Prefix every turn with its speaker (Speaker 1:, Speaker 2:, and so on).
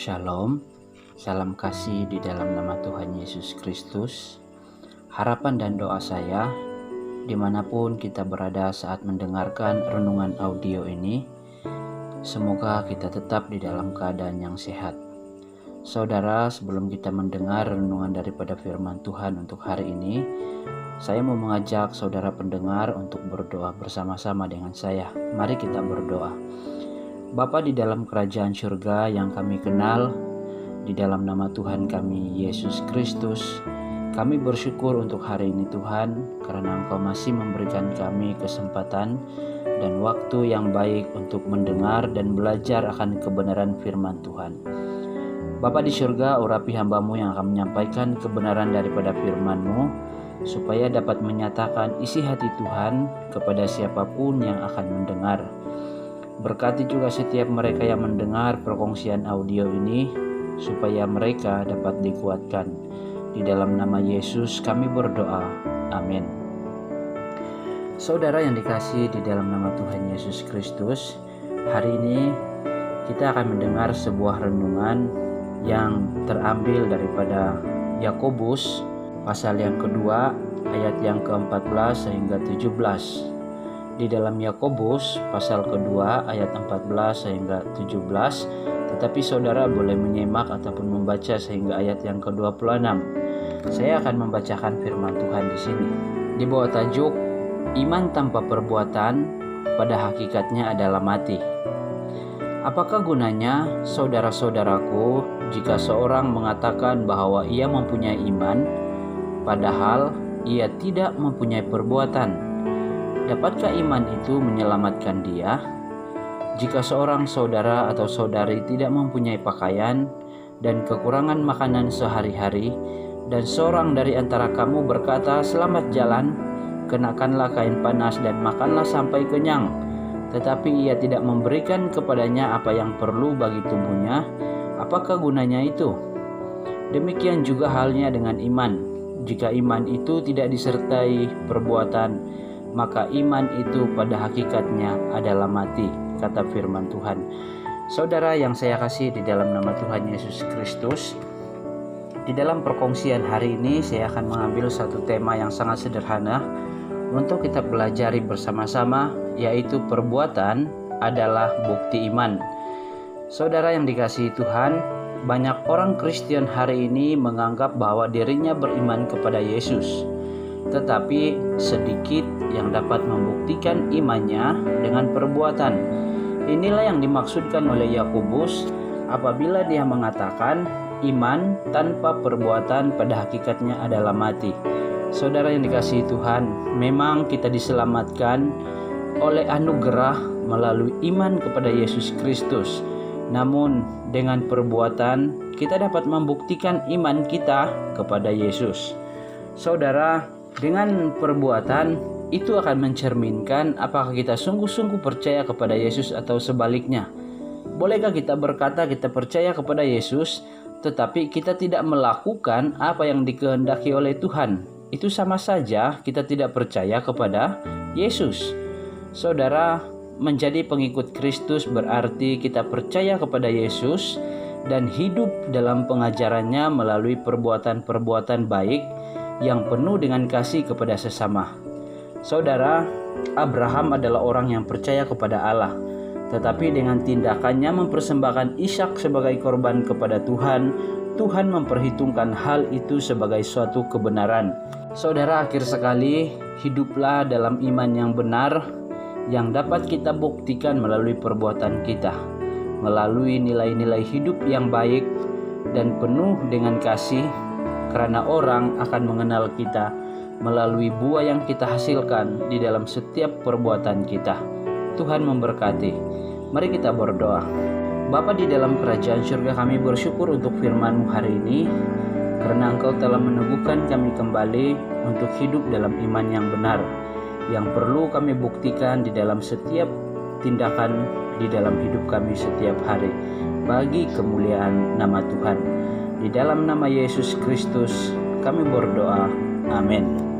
Speaker 1: Shalom, salam kasih di dalam nama Tuhan Yesus Kristus. Harapan dan doa saya, dimanapun kita berada saat mendengarkan renungan audio ini, semoga kita tetap di dalam keadaan yang sehat. Saudara, sebelum kita mendengar renungan daripada firman Tuhan untuk hari ini, saya mau mengajak saudara pendengar untuk berdoa bersama-sama dengan saya. Mari kita berdoa. Bapa di dalam kerajaan surga yang kami kenal, di dalam nama Tuhan kami Yesus Kristus, kami bersyukur untuk hari ini Tuhan, karena Engkau masih memberikan kami kesempatan dan waktu yang baik untuk mendengar dan belajar akan kebenaran firman Tuhan. Bapa di surga, urapi hamba-Mu yang akan menyampaikan kebenaran daripada firman-Mu, supaya dapat menyatakan isi hati Tuhan kepada siapapun yang akan mendengar. Berkati juga setiap mereka yang mendengar perkongsian audio ini, supaya mereka dapat dikuatkan. Di dalam nama Yesus kami berdoa. Amin. Saudara yang dikasihi di dalam nama Tuhan Yesus Kristus, hari ini kita akan mendengar sebuah renungan yang terambil daripada Yakobus pasal yang kedua ayat yang ke-14 hingga 17. Di dalam Yakobus pasal kedua ayat 14 hingga 17, tetapi saudara boleh menyimak ataupun membaca sehingga ayat yang ke-26. Saya akan membacakan firman Tuhan di sini. Di bawah tajuk Iman tanpa perbuatan pada hakikatnya adalah mati. Apakah gunanya, saudara-saudaraku, jika seorang mengatakan bahwa ia mempunyai iman, padahal ia tidak mempunyai perbuatan? Dapatkah iman itu menyelamatkan dia? Jika seorang saudara atau saudari tidak mempunyai pakaian dan kekurangan makanan sehari-hari, dan seorang dari antara kamu berkata, "Selamat jalan, kenakanlah kain panas dan makanlah sampai kenyang," tetapi ia tidak memberikan kepadanya apa yang perlu bagi tubuhnya, apakah gunanya itu? Demikian juga halnya dengan iman. Jika iman itu tidak disertai perbuatan, maka iman itu pada hakikatnya adalah mati, kata firman Tuhan. Saudara yang saya kasih di dalam nama Tuhan Yesus Kristus, di dalam perkongsian hari ini saya akan mengambil satu tema yang sangat sederhana untuk kita pelajari bersama-sama, yaitu perbuatan adalah bukti iman. Saudara yang dikasihi Tuhan, banyak orang Kristen hari ini menganggap bahwa dirinya beriman kepada Yesus, tetapi sedikit yang dapat membuktikan imannya dengan perbuatan. Inilah yang dimaksudkan oleh Yakobus apabila dia mengatakan iman tanpa perbuatan pada hakikatnya adalah mati. Saudara yang dikasihi Tuhan, memang kita diselamatkan oleh anugerah melalui iman kepada Yesus Kristus. Namun dengan perbuatan kita dapat membuktikan iman kita kepada Yesus. Saudara, dengan perbuatan itu akan mencerminkan apakah kita sungguh-sungguh percaya kepada Yesus atau sebaliknya. Bolehkah kita berkata kita percaya kepada Yesus, tetapi kita tidak melakukan apa yang dikehendaki oleh Tuhan? Itu sama saja kita tidak percaya kepada Yesus. Saudara, menjadi pengikut Kristus berarti kita percaya kepada Yesus dan hidup dalam pengajarannya melalui perbuatan-perbuatan baik yang penuh dengan kasih kepada sesama. Saudara, Abraham adalah orang yang percaya kepada Allah, tetapi dengan tindakannya mempersembahkan Ishak sebagai korban kepada Tuhan, Tuhan memperhitungkan hal itu sebagai suatu kebenaran. Saudara, akhir sekali, hiduplah dalam iman yang benar, yang dapat kita buktikan melalui perbuatan kita, melalui nilai-nilai hidup yang baik dan penuh dengan kasih, karena orang akan mengenal kita melalui buah yang kita hasilkan di dalam setiap perbuatan kita. Tuhan memberkati. Mari kita berdoa. Bapa di dalam kerajaan surga, kami bersyukur untuk firman-Mu hari ini, karena Engkau telah meneguhkan kami kembali untuk hidup dalam iman yang benar, yang perlu kami buktikan di dalam setiap tindakan di dalam hidup kami setiap hari, bagi kemuliaan nama Tuhan. Di dalam nama Yesus Kristus kami berdoa. Amin.